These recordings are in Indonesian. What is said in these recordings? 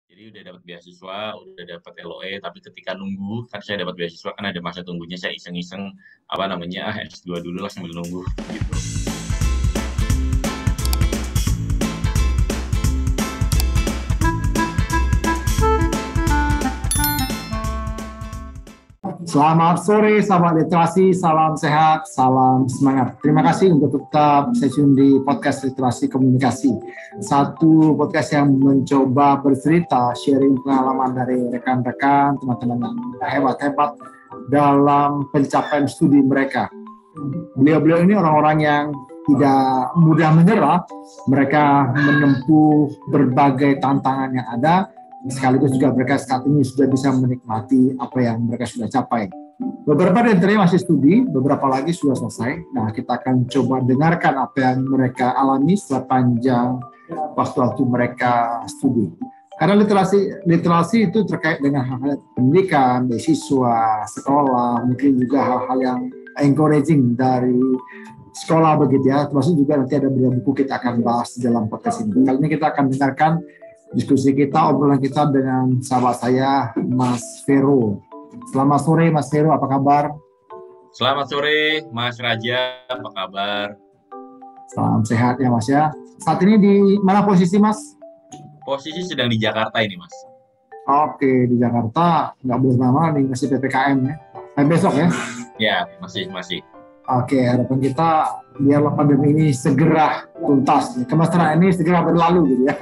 Jadi udah dapat beasiswa, udah dapat LOE, tapi ketika nunggu, kan saya dapat beasiswa kan ada masa tunggunya, saya iseng-iseng S2 dulu lah sambil nunggu gitu. Selamat sore, sahabat literasi, salam sehat, salam semangat. Terima kasih untuk tetap stay tune di podcast Literasi Komunikasi. Satu podcast yang mencoba bercerita, sharing pengalaman dari rekan-rekan, teman-teman yang hebat-hebat dalam pencapaian studi mereka. Beliau-beliau ini orang-orang yang tidak mudah menyerah, mereka menempuh berbagai tantangan yang ada, sekaligus juga mereka saat ini sudah bisa menikmati apa yang mereka sudah capai. Beberapa dari mereka masih studi, beberapa lagi sudah selesai. Nah, kita akan coba dengarkan apa yang mereka alami setelah panjang waktu mereka studi. Karena literasi itu terkait dengan hal-hal pendidikan, beasiswa, sekolah, mungkin juga hal-hal yang encouraging dari sekolah begitu ya. Termasuk juga nanti ada beberapa buku kita akan bahas dalam podcast ini. Kali ini kita akan dengarkan diskusi kita, obrolan kita dengan sahabat saya, Mas Vero. Selamat sore, Mas Vero, apa kabar? Selamat sore, Mas Raja, apa kabar? Salam sehat ya, Mas ya. Saat ini di mana posisi, Mas? Posisi sedang di Jakarta ini, Mas. Oke, di Jakarta nggak boleh lama nih, masih PPKM ya. Besok ya? Ya, masih. Oke, harapan kita biarlah pandemi ini segera tuntas, kemesraan ini segera berlalu gitu ya.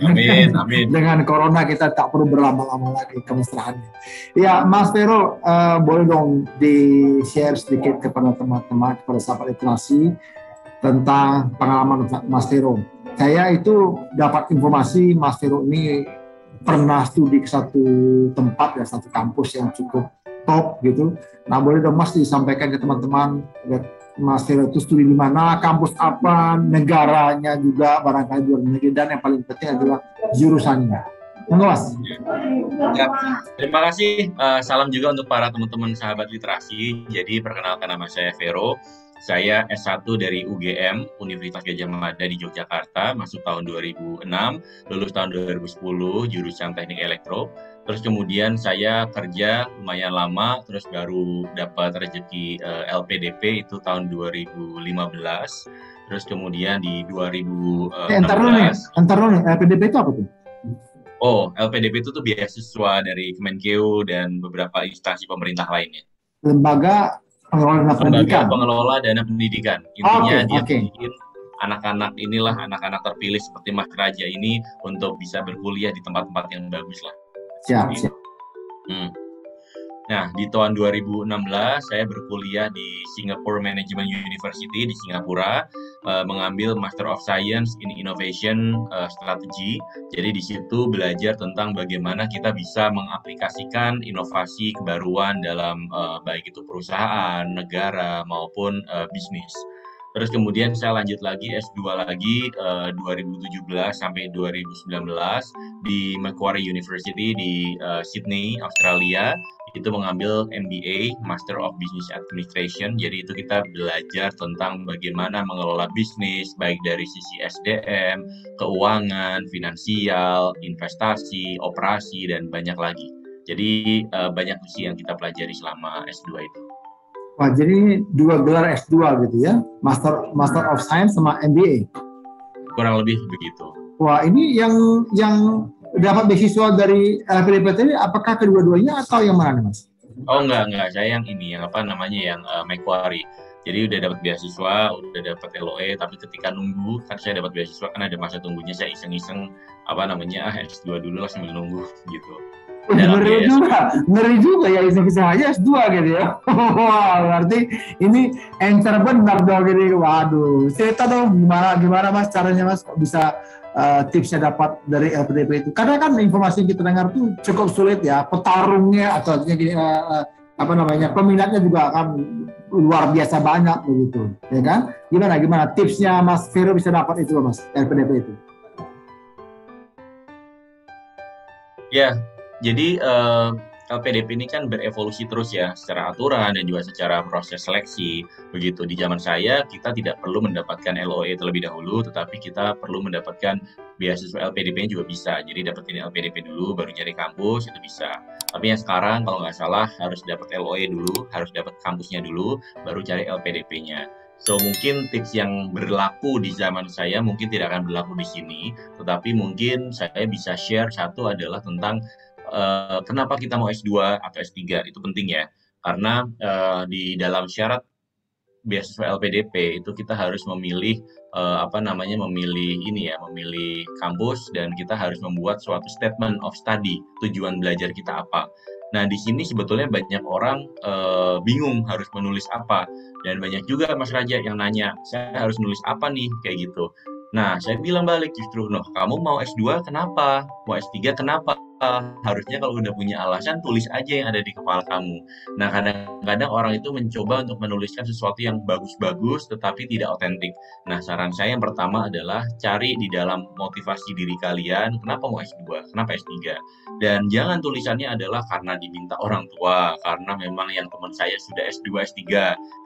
Amin. Dengan corona kita tak perlu berlama-lama lagi kemesraannya. Ya, Mas Vero, boleh dong di-share sedikit kepada teman-teman, kepada sahabat literasi tentang pengalaman Mas Vero. Saya itu dapat informasi Mas Vero ini pernah studi ke satu tempat ya, satu kampus yang cukup top gitu. Nah, boleh dong Mas disampaikan ke teman-teman Mas Vero itu studi di mana, kampus apa, negaranya juga barangkali luar negeri, dan yang paling penting adalah jurusannya. Monggo Mas. Ya, terima kasih. Salam juga untuk para teman-teman sahabat literasi. Jadi perkenalkan, nama saya Vero. Saya S1 dari UGM, Universitas Gadjah Mada di Yogyakarta, masuk tahun 2006, lulus tahun 2010, jurusan Teknik Elektro. Terus kemudian saya kerja lumayan lama, terus baru dapat rezeki LPDP itu tahun 2015. Terus kemudian di 2016. Entar nih, LPDP itu apa tuh? Oh, LPDP itu tuh beasiswa dari Kemenkeu dan beberapa instansi pemerintah lainnya. Lembaga pengelola dana pendidikan. Intinya dia bikin anak-anak anak-anak terpilih seperti Mas Raja ini untuk bisa berkuliah di tempat-tempat yang bagus lah. Siap. Nah, di tahun 2016 saya berkuliah di Singapore Management University di Singapura, mengambil Master of Science in Innovation Strategy. Jadi di situ belajar tentang bagaimana kita bisa mengaplikasikan inovasi kebaruan dalam baik itu perusahaan, negara maupun bisnis. Terus kemudian saya lanjut lagi S2 lagi 2017 sampai 2019 di Macquarie University di Sydney, Australia. Itu mengambil MBA, Master of Business Administration. Jadi itu kita belajar tentang bagaimana mengelola bisnis, baik dari sisi SDM, keuangan, finansial, investasi, operasi, dan banyak lagi. Jadi banyak sih yang kita pelajari selama S2 itu. Wah, jadi 2 gelar S2 gitu ya, Master of Science sama MBA. Kurang lebih begitu. Wah, ini yang dapat beasiswa dari LPDP tadi, apakah kedua-duanya atau yang mana, Mas? Oh, enggak. Saya yang ini, yang Macquarie. Jadi udah dapat beasiswa, udah dapat LOE, tapi ketika nunggu, kan saya dapat beasiswa kan ada masa tunggunya, saya iseng-iseng S2 dulu lah sambil nunggu gitu. Ngeri juga ya, iseng-iseng aja S2 gitu ya. Wah, berarti ini encer benar dong gini. Waduh, cerita dong gimana Mas caranya Mas kok bisa tipsnya dapat dari LPDP itu. Karena kan informasi yang kita dengar tuh cukup sulit ya, petarungnya atau peminatnya juga akan luar biasa banyak begitu, ya kan? Gimana tipsnya Mas Vero bisa dapat itu Mas, LPDP itu? Ya. Jadi LPDP ini kan berevolusi terus ya, secara aturan dan juga secara proses seleksi. Begitu di zaman saya, kita tidak perlu mendapatkan LOE terlebih dahulu, tetapi kita perlu mendapatkan beasiswa LPDP juga bisa. Jadi dapetin LPDP dulu, baru nyari kampus, itu bisa. Tapi yang sekarang kalau nggak salah harus dapat LOE dulu, harus dapat kampusnya dulu, baru cari LPDP-nya. So mungkin tips yang berlaku di zaman saya mungkin tidak akan berlaku di sini, tetapi mungkin saya bisa share satu adalah tentang kenapa kita mau S2 atau S3, itu penting ya. Karena di dalam syarat beasiswa LPDP itu kita harus memilih memilih kampus, dan kita harus membuat suatu statement of study, tujuan belajar kita apa. Nah, di sini sebetulnya banyak orang bingung harus menulis apa, dan banyak juga Mas Raja yang nanya, saya harus nulis apa nih, kayak gitu. Nah, saya bilang balik justru, kamu mau S2 kenapa? Mau S3 kenapa? Harusnya kalau udah punya alasan, tulis aja yang ada di kepala kamu. Nah, kadang-kadang orang itu mencoba untuk menuliskan sesuatu yang bagus-bagus, tetapi tidak otentik. Nah, saran saya yang pertama adalah cari di dalam motivasi diri kalian, kenapa mau S2, kenapa S3. Dan jangan tulisannya adalah karena diminta orang tua, karena memang yang teman saya sudah S2, S3.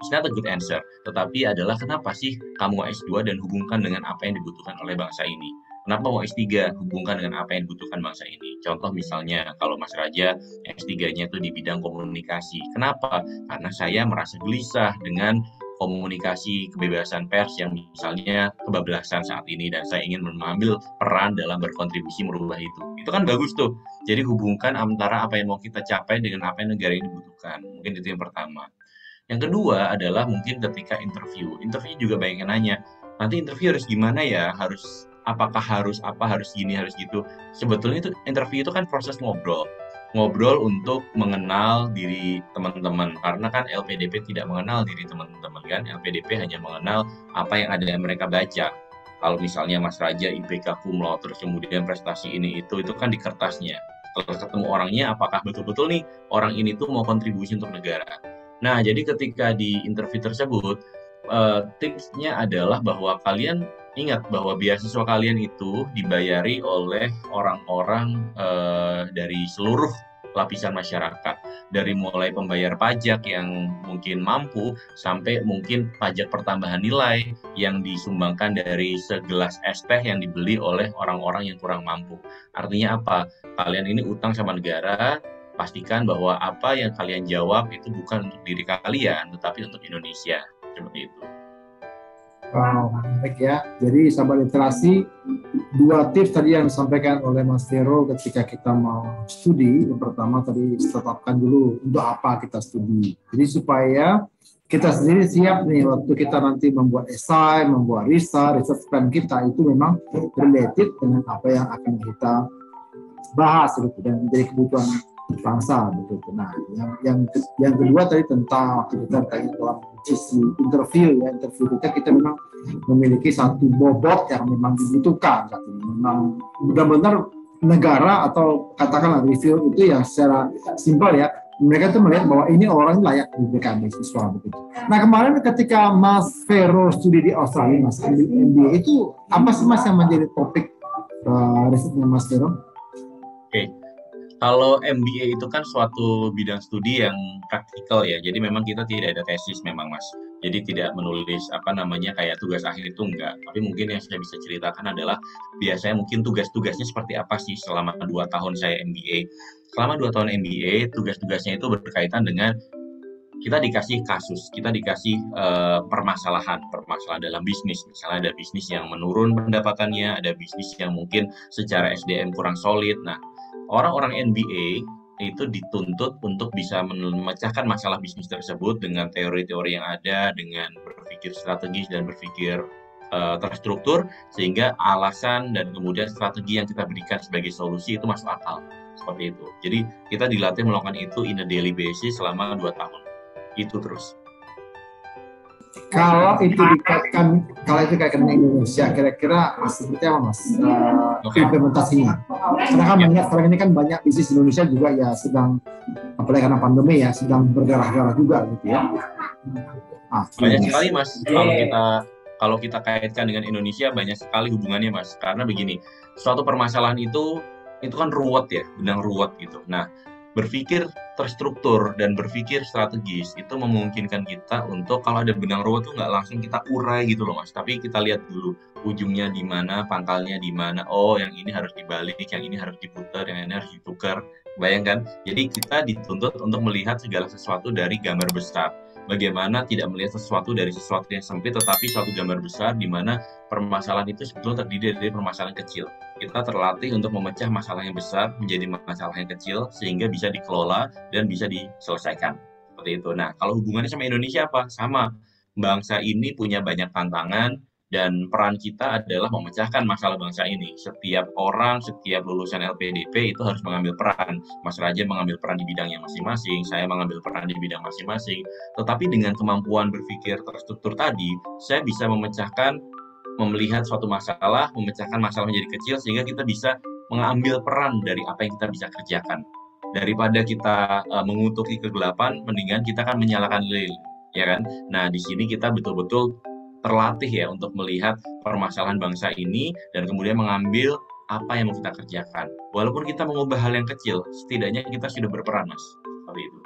It's not a good answer. Tetapi adalah kenapa sih kamu mau S2 dan hubungkan dengan apa yang dibutuhkan oleh bangsa ini. Kenapa mau S3? Hubungkan dengan apa yang dibutuhkan bangsa ini. Contoh misalnya, kalau Mas Raja S3-nya itu di bidang komunikasi. Kenapa? Karena saya merasa gelisah dengan komunikasi kebebasan pers yang misalnya kebablasan saat ini, dan saya ingin mengambil peran dalam berkontribusi merubah itu. Itu kan bagus tuh. Jadi hubungkan antara apa yang mau kita capai dengan apa yang negara ini butuhkan. Mungkin itu yang pertama. Yang kedua adalah mungkin ketika interview. Interview juga banyak yang nanya, nanti interview harus gimana ya? Apakah harus apa, harus gini, harus gitu. Sebetulnya itu interview itu kan proses ngobrol untuk mengenal diri teman-teman, karena kan LPDP tidak mengenal diri teman-teman kan. LPDP hanya mengenal apa yang ada yang mereka baca. Kalau misalnya Mas Raja IPK cum laude, terus kemudian prestasi ini itu kan di kertasnya. Kalau ketemu orangnya, apakah betul-betul nih orang ini tuh mau kontribusi untuk negara. Nah, jadi ketika di interview tersebut, tipsnya adalah bahwa kalian ingat bahwa beasiswa kalian itu dibayari oleh orang-orang dari seluruh lapisan masyarakat, dari mulai pembayar pajak yang mungkin mampu sampai mungkin pajak pertambahan nilai yang disumbangkan dari segelas es teh yang dibeli oleh orang-orang yang kurang mampu. Artinya apa? Kalian ini utang sama negara. Pastikan bahwa apa yang kalian jawab itu bukan untuk diri kalian, tetapi untuk Indonesia. Seperti itu. Wow, menarik ya. Jadi sahabat literasi, 2 tips tadi yang disampaikan oleh Mas Vero ketika kita mau studi. Yang pertama tadi tetapkan dulu untuk apa kita studi. Jadi supaya kita sendiri siap nih waktu kita nanti membuat esai, membuat research plan kita itu memang related dengan apa yang akan kita bahas gitu, dan menjadi kebutuhan bangsa begitu. Nah, yang kedua tadi tentang waktu kita dalam sisi interview kita memang memiliki satu bobot yang memang dibutuhkan. Memang benar-benar negara atau katakanlah review itu yang secara simpel ya, mereka tuh melihat bahwa ini orang layak diberikan beasiswa begitu. Nah, kemarin ketika Mas Vero studi di Australia, Mas ambil MBA, itu apa sih Mas yang menjadi topik risetnya Mas Vero? Oke. Kalau MBA itu kan suatu bidang studi yang praktikal ya, jadi memang kita tidak ada tesis memang Mas. Jadi tidak menulis kayak tugas akhir itu enggak. Tapi mungkin yang saya bisa ceritakan adalah biasanya mungkin tugas-tugasnya seperti apa sih selama 2 tahun saya MBA. Selama 2 tahun MBA, tugas-tugasnya itu berkaitan dengan kita dikasih kasus, kita dikasih permasalahan dalam bisnis. Misalnya ada bisnis yang menurun pendapatannya, ada bisnis yang mungkin secara SDM kurang solid. Nah, orang-orang MBA itu dituntut untuk bisa memecahkan masalah bisnis tersebut dengan teori-teori yang ada, dengan berpikir strategis dan berpikir terstruktur, sehingga alasan dan kemudian strategi yang kita berikan sebagai solusi itu masuk akal. Seperti itu. Jadi kita dilatih melakukan itu in a daily basis selama 2 tahun. Itu terus. Kalau itu dikaitkan dengan Indonesia, kira-kira seperti apa Mas implementasinya? Karena kan banyak sekarang ini kan banyak bisnis Indonesia juga ya sedang, apalagi karena pandemi ya, sedang berdarah-darah juga gitu ya. Banyak sekali Mas. Kalau kita kaitkan dengan Indonesia banyak sekali hubungannya Mas. Karena begini, suatu permasalahan itu kan ruwet ya, benang ruwet gitu. Nah, berpikir terstruktur dan berpikir strategis itu memungkinkan kita untuk kalau ada benang ruwet tuh nggak langsung kita urai gitu loh Mas, tapi kita lihat dulu ujungnya di mana, pangkalnya di mana. Oh, yang ini harus dibalik, yang ini harus diputar, yang ini harus ditukar. Bayangkan, jadi kita dituntut untuk melihat segala sesuatu dari gambar besar. Bagaimana tidak melihat sesuatu dari sesuatu yang sempit, tetapi suatu gambar besar di mana permasalahan itu sebetulnya terdiri dari permasalahan kecil. Kita terlatih untuk memecah masalah yang besar menjadi masalah yang kecil sehingga bisa dikelola dan bisa diselesaikan. Seperti itu. Nah, kalau hubungannya sama Indonesia apa? Sama. Bangsa ini punya banyak tantangan dan peran kita adalah memecahkan masalah bangsa ini. Setiap orang, setiap lulusan LPDP itu harus mengambil peran. Mas Raja mengambil peran di bidangnya masing-masing, saya mengambil peran di bidang masing-masing. Tetapi dengan kemampuan berpikir terstruktur tadi, saya bisa melihat suatu masalah, memecahkan masalah menjadi kecil sehingga kita bisa mengambil peran dari apa yang kita bisa kerjakan. Daripada kita mengutuki kegelapan, mendingan kita kan menyalakan lilin, ya kan? Nah, di sini kita betul-betul terlatih ya untuk melihat permasalahan bangsa ini dan kemudian mengambil apa yang mau kita kerjakan. Walaupun kita mengubah hal yang kecil, setidaknya kita sudah berperan, Mas. Seperti itu.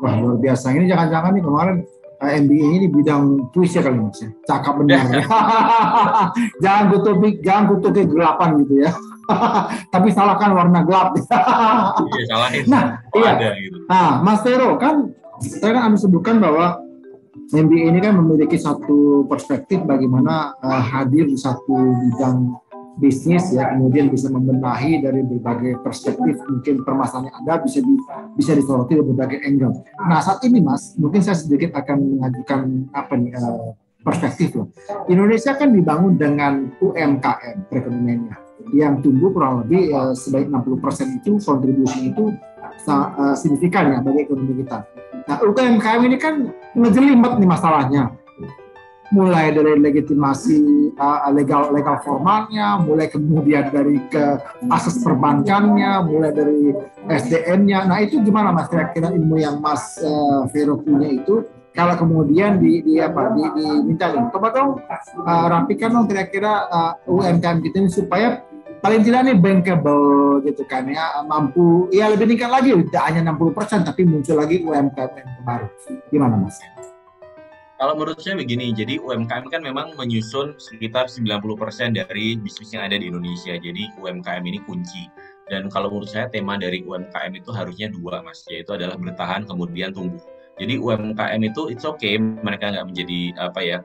Wah, luar biasa. Ini jangan-jangan nih kemarin MBA ini bidang puisi kali Mas ya. Cakap benar. Jangan kutuk kegelapan gitu ya. Tapi salahkan warna gelap. Iya, salahin. Nah, iya. Ada, gitu. Nah, Mas Vero kan saya kan sebutkan bahwa MBA ini kan memiliki satu perspektif bagaimana hadir di satu bidang bisnis ya, kemudian bisa membenahi dari berbagai perspektif, mungkin permasalahan yang ada bisa disoroti dari berbagai angle. Nah, saat ini Mas, mungkin saya sedikit akan mengajukan perspektif loh. Indonesia kan dibangun dengan UMKM perekonomiannya yang tumbuh kurang lebih sebaik 60% itu kontribusi itu signifikan ya bagi ekonomi kita. Nah, UMKM ini kan ngejelimet nih masalahnya. Mulai dari legitimasi legal formalnya, mulai kemudian dari ke akses perbankannya, mulai dari SDM-nya. Nah, itu gimana Mas kira-kira ilmu yang Mas Vero punya itu kalau kemudian diminta nih, coba dong rapikan dong kira-kira UMKM kita ini supaya paling tidak nih bankable gitu kan ya, mampu ya lebih meningkat lagi, tidak hanya 60% tapi muncul lagi UMKM yang baru. Gimana Mas? Kalau menurut saya begini, jadi UMKM kan memang menyusun sekitar 90% dari bisnis yang ada di Indonesia. Jadi UMKM ini kunci. Dan kalau menurut saya tema dari UMKM itu harusnya dua Mas, yaitu adalah bertahan kemudian tumbuh. Jadi UMKM itu it's okay, mereka nggak menjadi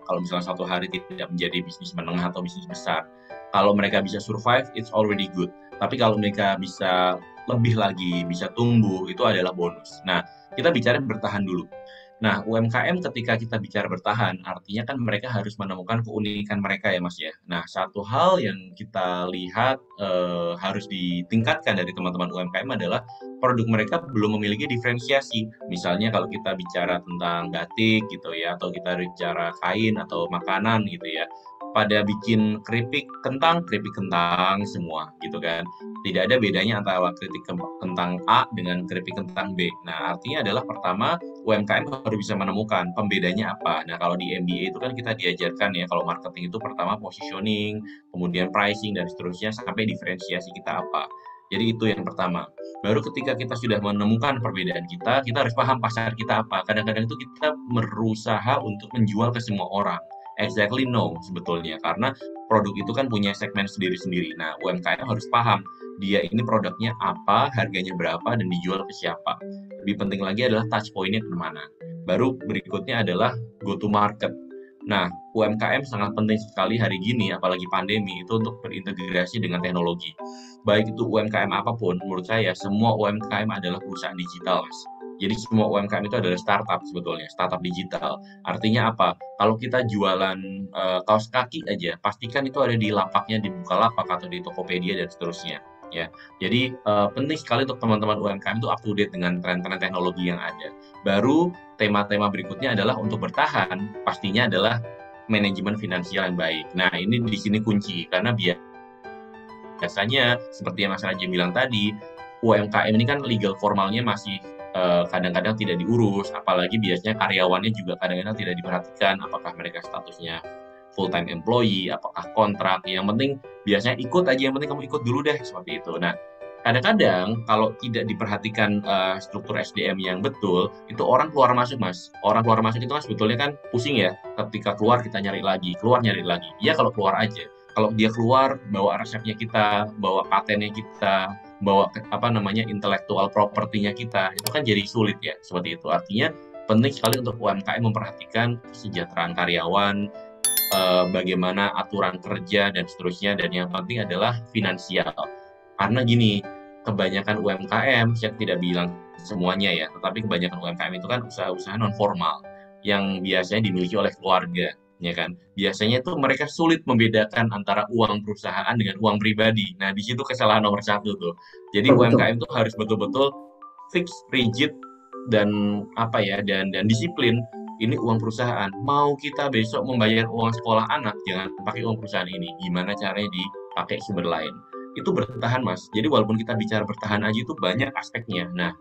kalau misalnya suatu hari tidak menjadi bisnis menengah atau bisnis besar. Kalau mereka bisa survive, it's already good. Tapi kalau mereka bisa lebih lagi, bisa tumbuh, itu adalah bonus. Nah, kita bicara bertahan dulu. Nah, UMKM ketika kita bicara bertahan, artinya kan mereka harus menemukan keunikan mereka ya Mas ya. Nah, satu hal yang kita lihat harus ditingkatkan dari teman-teman UMKM adalah produk mereka belum memiliki diferensiasi. Misalnya kalau kita bicara tentang batik gitu ya, atau kita bicara kain atau makanan gitu ya, pada bikin keripik kentang semua gitu kan. Tidak ada bedanya antara keripik kentang A dengan keripik kentang B. Nah, artinya adalah pertama UMKM harus bisa menemukan pembedanya apa. Nah, kalau di MBA itu kan kita diajarkan ya, kalau marketing itu pertama positioning, kemudian pricing dan seterusnya sampai diferensiasi kita apa. Jadi itu yang pertama. Baru ketika kita sudah menemukan perbedaan kita harus paham pasar kita apa. Kadang-kadang itu kita berusaha untuk menjual ke semua orang. Exactly no sebetulnya, karena produk itu kan punya segmen sendiri-sendiri. Nah, UMKM harus paham dia ini produknya apa, harganya berapa, dan dijual ke siapa. Lebih penting lagi adalah touch point-nya kemana. Baru berikutnya adalah go to market. Nah, UMKM sangat penting sekali hari gini, apalagi pandemi, itu untuk berintegrasi dengan teknologi. Baik itu UMKM apapun, menurut saya semua UMKM adalah perusahaan digital, Mas. Jadi semua UMKM itu adalah startup sebetulnya, startup digital. Artinya apa? Kalau kita jualan kaos kaki aja, pastikan itu ada di lapaknya, di Bukalapak atau di Tokopedia dan seterusnya. Ya, jadi penting sekali untuk teman-teman UMKM itu up to date dengan tren-tren teknologi yang ada. Baru tema-tema berikutnya adalah untuk bertahan, pastinya adalah manajemen finansial yang baik. Nah, ini di sini kunci karena biasanya seperti yang Mas Raja bilang tadi, UMKM ini kan legal formalnya masih kadang-kadang tidak diurus, apalagi biasanya karyawannya juga kadang-kadang tidak diperhatikan apakah mereka statusnya full-time employee, apakah kontrak. Yang penting biasanya ikut aja, yang penting kamu ikut dulu deh, seperti itu. Nah, kadang-kadang kalau tidak diperhatikan struktur SDM yang betul, itu orang keluar masuk Mas. Orang keluar masuk itu kan sebetulnya kan pusing ya. Ketika keluar kita nyari lagi, keluar nyari lagi. Ya kalau keluar aja. Kalau dia keluar bawa resepnya kita, bawa patennya kita, bawa intellectual property-nya kita, itu kan jadi sulit ya seperti itu. Artinya penting sekali untuk UMKM memperhatikan kesejahteraan karyawan, bagaimana aturan kerja dan seterusnya, dan yang penting adalah finansial. Karena gini, kebanyakan UMKM, saya tidak bilang semuanya ya, tetapi kebanyakan UMKM itu kan usaha-usaha non formal yang biasanya dimiliki oleh keluarga, ya kan. Biasanya itu mereka sulit membedakan antara uang perusahaan dengan uang pribadi. Nah, di situ kesalahan nomor satu tuh. Jadi UMKM itu harus betul-betul fix, rigid, dan dan disiplin. Ini uang perusahaan. Mau kita besok membayar uang sekolah anak, jangan pakai uang perusahaan ini. Gimana caranya dipakai sumber lain? Itu bertahan Mas. Jadi walaupun kita bicara bertahan aja itu banyak aspeknya. Nah,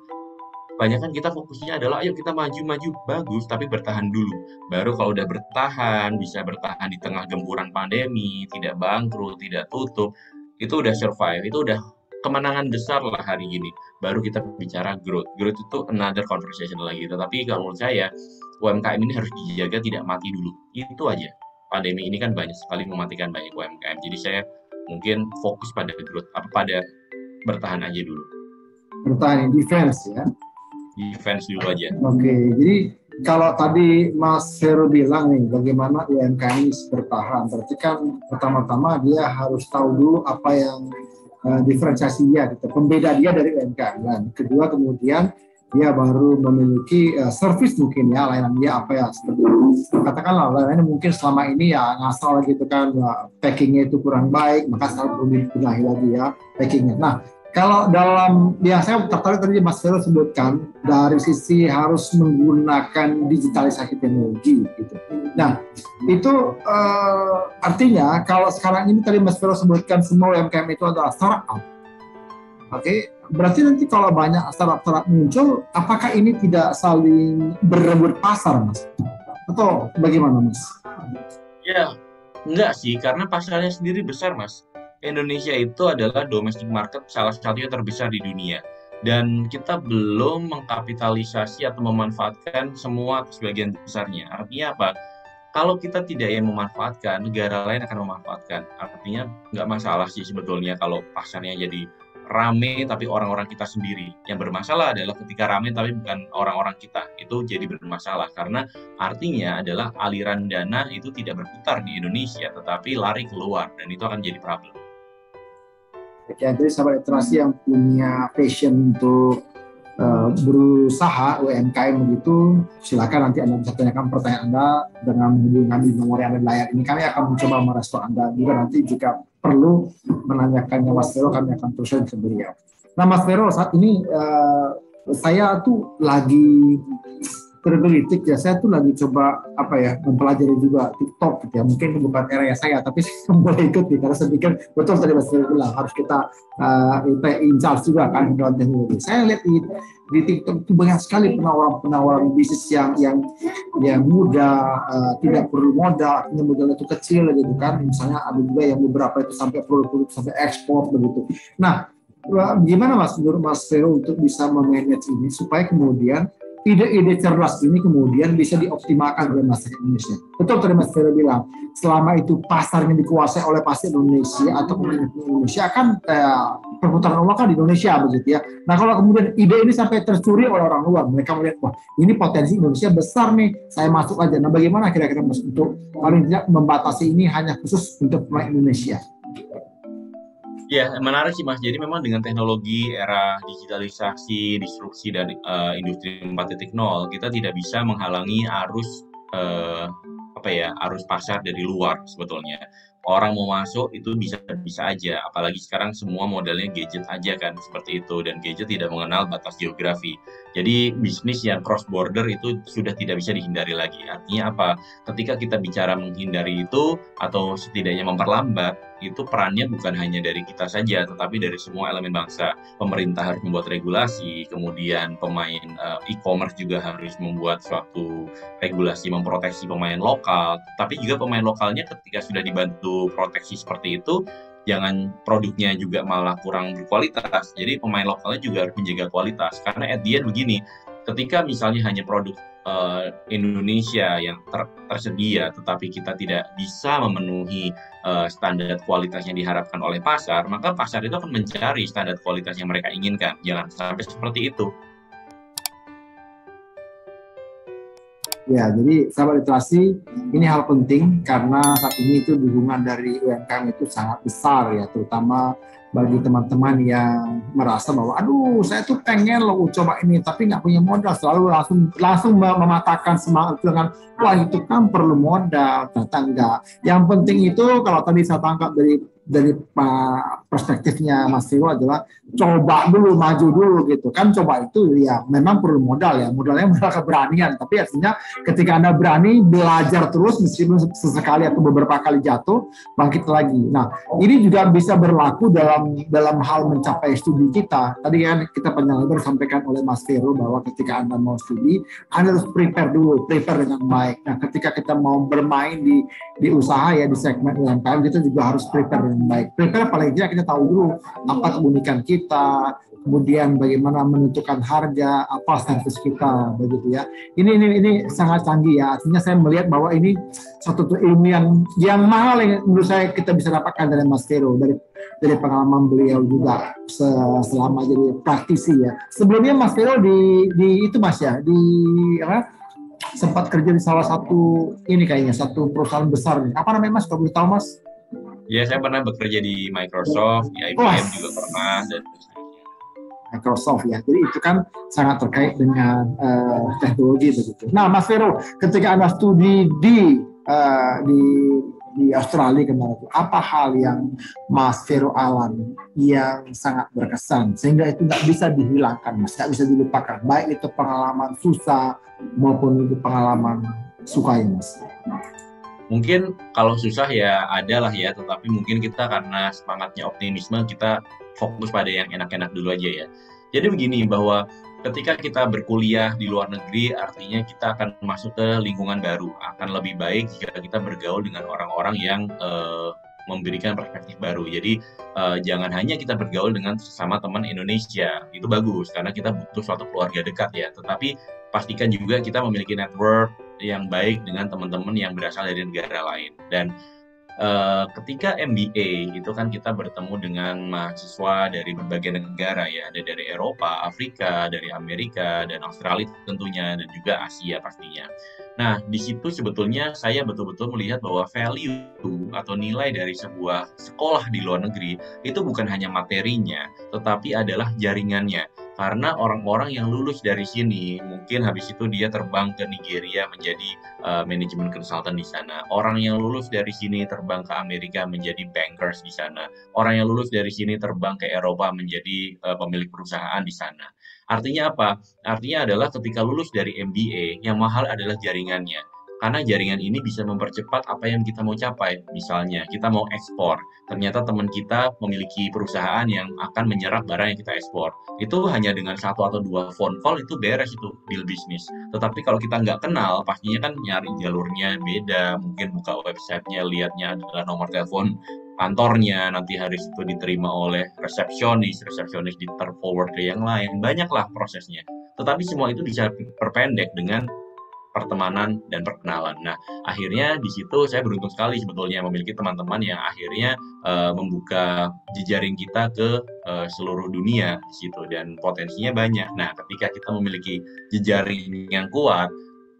kebanyakan kita fokusnya adalah ayo kita maju-maju, bagus, tapi bertahan dulu. Baru kalau udah bertahan, bisa bertahan di tengah gempuran pandemi, tidak bangkrut, tidak tutup, itu udah survive, itu udah kemenangan besar lah hari ini. Baru kita bicara growth. Growth itu another conversation lagi. Tetapi kalau menurut saya, UMKM ini harus dijaga tidak mati dulu. Itu aja. Pandemi ini kan banyak sekali mematikan banyak UMKM. Jadi saya mungkin fokus pada growth, pada bertahan aja dulu. Bertahan, defense ya. Defense dulu aja. Oke, jadi kalau tadi Mas Heru bilang nih, bagaimana UMKM bertahan, berarti kan pertama-tama dia harus tahu dulu apa yang diferensiasinya, gitu, pembeda dia dari UMKM. Dan kedua kemudian dia baru memiliki service mungkin ya, layanan dia apa ya, seperti katakanlah layanannya mungkin selama ini ya ngasal gitu kan, packingnya itu kurang baik, maka sekarang perlu dibenahi lagi ya packingnya. Nah, kalau dalam yang saya tertarik tadi Mas Vero sebutkan dari sisi harus menggunakan digitalisasi teknologi gitu. Nah, itu artinya kalau sekarang ini tadi Mas Vero sebutkan semua UMKM itu adalah startup. Oke, berarti nanti kalau banyak startup muncul, apakah ini tidak saling berebut pasar, Mas? Atau bagaimana, Mas? Ya, enggak sih, karena pasarnya sendiri besar, Mas. Indonesia itu adalah domestic market salah satunya terbesar di dunia. Dan kita belum mengkapitalisasi atau memanfaatkan semua sebagian besarnya. Artinya apa? Kalau kita tidak yang memanfaatkan, negara lain akan memanfaatkan. Artinya nggak masalah sih sebetulnya kalau pasarnya jadi rame tapi orang-orang kita sendiri. Yang bermasalah adalah ketika rame tapi bukan orang-orang kita. Itu jadi bermasalah karena artinya adalah aliran dana itu tidak berputar di Indonesia tetapi lari keluar dan itu akan jadi problem. Oke, jadi sahabat literasi yang punya passion untuk berusaha UMKM begitu, silakan nanti Anda bisa tanyakan pertanyaan Anda dengan menghubungi kami di nomor yang ada di layar ini. Kami akan mencoba merespon Anda juga nanti jika perlu menanyakannya Mas Vero, kami akan teruskan ke beliau. Nah Mas Vero, saat ini saya tuh lagi tergelitik ya, saya tuh lagi coba mempelajari juga TikTok gitu ya. Mungkin bukan area saya, tapi saya boleh ikut nih karena saya pikir betul tadi Mas Vero bilang harus kita in charge juga kan dengan teknologi. Saya lihat di TikTok itu banyak sekali penawaran bisnis yang mudah, tidak perlu modal, artinya modal itu kecil gitu kan. Misalnya ada juga yang beberapa itu sampai produk sampai ekspor begitu. Nah, gimana Mas menurut Mas Vero untuk bisa memanage ini supaya kemudian ide-ide cerdas ini kemudian bisa dioptimalkan oleh masyarakat Indonesia. Betul tadi Mas Vero bilang, selama itu pasarnya dikuasai oleh pasar Indonesia atau pemilik Indonesia kan perputaran uang kan di Indonesia begitu ya. Nah kalau kemudian ide ini sampai tercuri oleh orang luar, mereka melihat wah ini potensi Indonesia besar nih, saya masuk aja. Nah bagaimana kira-kira Mas untuk paling tidak membatasi ini hanya khusus untuk pemain Indonesia? Ya, menarik sih Mas. Jadi memang dengan teknologi era digitalisasi, disrupsi dan industri 4.0, kita tidak bisa menghalangi arus arus pasar dari luar sebetulnya. Orang mau masuk itu bisa aja, apalagi sekarang semua modelnya gadget aja kan seperti itu, dan gadget tidak mengenal batas geografi. Jadi bisnis yang cross border itu sudah tidak bisa dihindari lagi. Artinya apa? Ketika kita bicara menghindari itu atau setidaknya memperlambat, itu perannya bukan hanya dari kita saja, tetapi dari semua elemen bangsa. Pemerintah harus membuat regulasi, kemudian pemain e-commerce juga harus membuat suatu regulasi memproteksi pemain lokal, tapi juga pemain lokalnya ketika sudah dibantu proteksi seperti itu, jangan produknya juga malah kurang berkualitas. Jadi pemain lokalnya juga harus menjaga kualitas. Karena at the end begini, ketika misalnya hanya produk Indonesia yang tersedia, tetapi kita tidak bisa memenuhi standar kualitas yang diharapkan oleh pasar, maka pasar itu akan mencari standar kualitas yang mereka inginkan. Jangan sampai seperti itu. Ya, jadi sahabat literasi, ini hal penting karena saat ini itu dukungan dari UMKM itu sangat besar ya, terutama bagi teman-teman yang merasa bahwa aduh saya tuh pengen loh coba ini tapi nggak punya modal, selalu langsung mematahkan semangat dengan wah itu kan perlu modal. Ternyata enggak. Yang penting itu kalau tadi saya tangkap dari perspektifnya Mas Vero adalah coba dulu, maju dulu gitu kan. Coba itu ya memang perlu modal ya, modalnya modal keberanian, tapi artinya ketika Anda berani belajar terus meskipun sesekali atau beberapa kali jatuh, bangkit lagi. Nah, ini juga bisa berlaku dalam hal mencapai studi kita. Tadi kan kita panjang lebar sampaikan oleh Mas Vero bahwa ketika Anda mau studi, Anda harus prepare dengan baik. Nah, ketika kita mau bermain di usaha ya, di segmen UMKM, kita juga harus prepare dengan baik. Prepare paling tidak kita tahu dulu apa keunikan kita, kemudian bagaimana menentukan harga, apa servis kita, begitu ya. Ini sangat canggih ya. Artinya saya melihat bahwa ini satu ilmu yang mahal yang menurut saya kita bisa dapatkan dari Mas Vero, dari pengalaman beliau juga selama jadi praktisi ya. Sebelumnya Mas Vero di itu Mas ya, sempat kerja di salah satu satu perusahaan besar nih. Apa namanya Mas? Kalau boleh tahu Mas? Ya, saya pernah bekerja di Microsoft, di IBM juga pernah, dan Microsoft ya. Jadi itu kan sangat terkait dengan teknologi begitu. Nah, Mas Vero, ketika Anda studi di Australia kemarin, apa hal yang Mas Vero alami yang sangat berkesan sehingga itu nggak bisa dihilangkan, Mas, nggak bisa dilupakan, baik itu pengalaman susah maupun itu pengalaman suka ya, Mas? Mungkin kalau susah ya ada lah ya, tetapi mungkin kita karena semangatnya optimisme, kita fokus pada yang enak-enak dulu aja ya. Jadi begini, bahwa ketika kita berkuliah di luar negeri, artinya kita akan masuk ke lingkungan baru. Akan lebih baik jika kita bergaul dengan orang-orang yang memberikan perspektif baru. Jadi jangan hanya kita bergaul dengan sesama teman Indonesia, itu bagus karena kita butuh suatu keluarga dekat ya. Tetapi pastikan juga kita memiliki network yang baik dengan teman-teman yang berasal dari negara lain. Dan ketika MBA itu kan kita bertemu dengan mahasiswa dari berbagai negara ya, ada dari Eropa, Afrika, dari Amerika, dan Australia tentunya, dan juga Asia pastinya. Nah, di situ sebetulnya saya betul-betul melihat bahwa value atau nilai dari sebuah sekolah di luar negeri itu bukan hanya materinya, tetapi adalah jaringannya. Karena orang-orang yang lulus dari sini, mungkin habis itu dia terbang ke Nigeria menjadi manajemen konsultan di sana. Orang yang lulus dari sini terbang ke Amerika menjadi bankers di sana. Orang yang lulus dari sini terbang ke Eropa menjadi pemilik perusahaan di sana. Artinya apa? Artinya adalah ketika lulus dari MBA, yang mahal adalah jaringannya. Karena jaringan ini bisa mempercepat apa yang kita mau capai. Misalnya, kita mau ekspor. Ternyata teman kita memiliki perusahaan yang akan menyerap barang yang kita ekspor. Itu hanya dengan 1 atau 2 phone call itu beres itu deal bisnis. Tetapi kalau kita nggak kenal, pastinya kan nyari jalurnya beda. Mungkin buka websitenya, lihatnya adalah nomor telepon kantornya, nanti hari itu diterima oleh resepsionis diter-forward ke yang lain. Banyaklah prosesnya. Tetapi semua itu bisa perpendek dengan pertemanan dan perkenalan. Nah, akhirnya di situ saya beruntung sekali sebetulnya memiliki teman-teman yang akhirnya membuka jejaring kita ke seluruh dunia di situ, dan potensinya banyak. Nah, ketika kita memiliki jejaring yang kuat,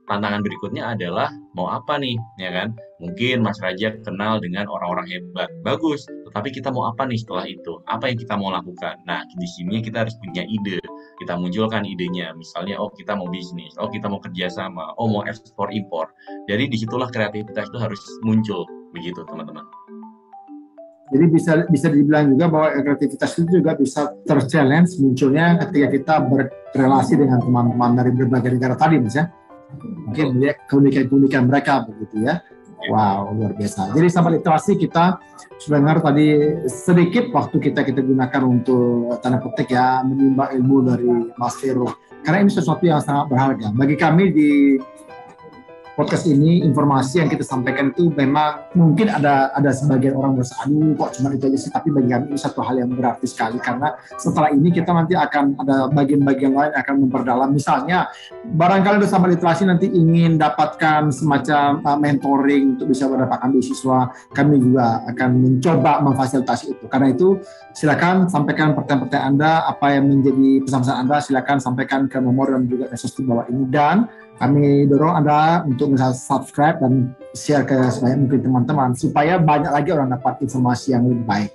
tantangan berikutnya adalah mau apa nih, ya kan? Mungkin Mas Raja kenal dengan orang-orang hebat, bagus. Tetapi kita mau apa nih setelah itu? Apa yang kita mau lakukan? Nah, di sini kita harus punya ide. Kita munculkan idenya, misalnya, oh kita mau bisnis, oh kita mau kerjasama, oh mau ekspor impor. Jadi disitulah kreativitas itu harus muncul, begitu teman-teman. Jadi bisa dibilang juga bahwa kreativitas itu juga bisa ter-challenge munculnya ketika kita berrelasi dengan teman-teman dari berbagai negara tadi, Mas ya. Mungkin melihat keunikan mereka begitu ya. Wow, luar biasa. Jadi sahabat literasi, kita sudah dengar tadi sedikit waktu kita gunakan untuk tanda petik ya, menimba ilmu dari Mas Vero. Karena ini sesuatu yang sangat berharga. Bagi kami di podcast ini, informasi yang kita sampaikan itu memang mungkin ada sebagian orang merasa, aduh kok cuma itu aja sih, tapi bagi kami ini satu hal yang berarti sekali, karena setelah ini kita nanti akan ada bagian-bagian lain akan memperdalam. Misalnya barangkali bersama literasi nanti ingin dapatkan semacam mentoring untuk bisa mendapatkan beasiswa, kami juga akan mencoba memfasilitasi itu. Karena itu silakan sampaikan pertanyaan-pertanyaan Anda, apa yang menjadi pesan-pesan Anda, silakan sampaikan ke nomor dan juga medsos di bawah ini, dan kami dorong Anda untuk bisa subscribe dan share ke sebanyak mungkin teman-teman supaya banyak lagi orang dapat informasi yang lebih baik.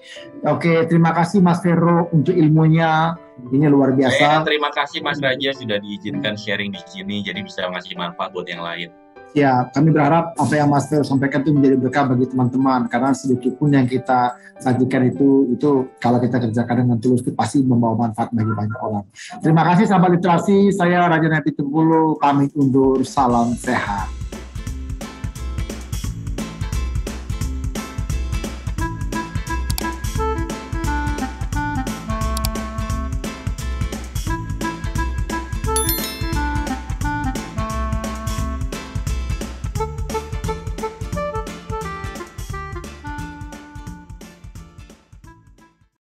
Oke, terima kasih Mas Vero untuk ilmunya. Ini luar biasa. Terima kasih Mas Raja sudah diizinkan sharing di sini, jadi bisa ngasih manfaat buat yang lain. Ya, kami berharap apa yang Mas Vero sampaikan itu menjadi berkah bagi teman-teman, karena sedikit pun yang kita sajikan itu kalau kita kerjakan dengan tulus itu pasti membawa manfaat bagi banyak orang. Terima kasih sahabat literasi, saya Raja Nepitupulu pamit undur, salam sehat.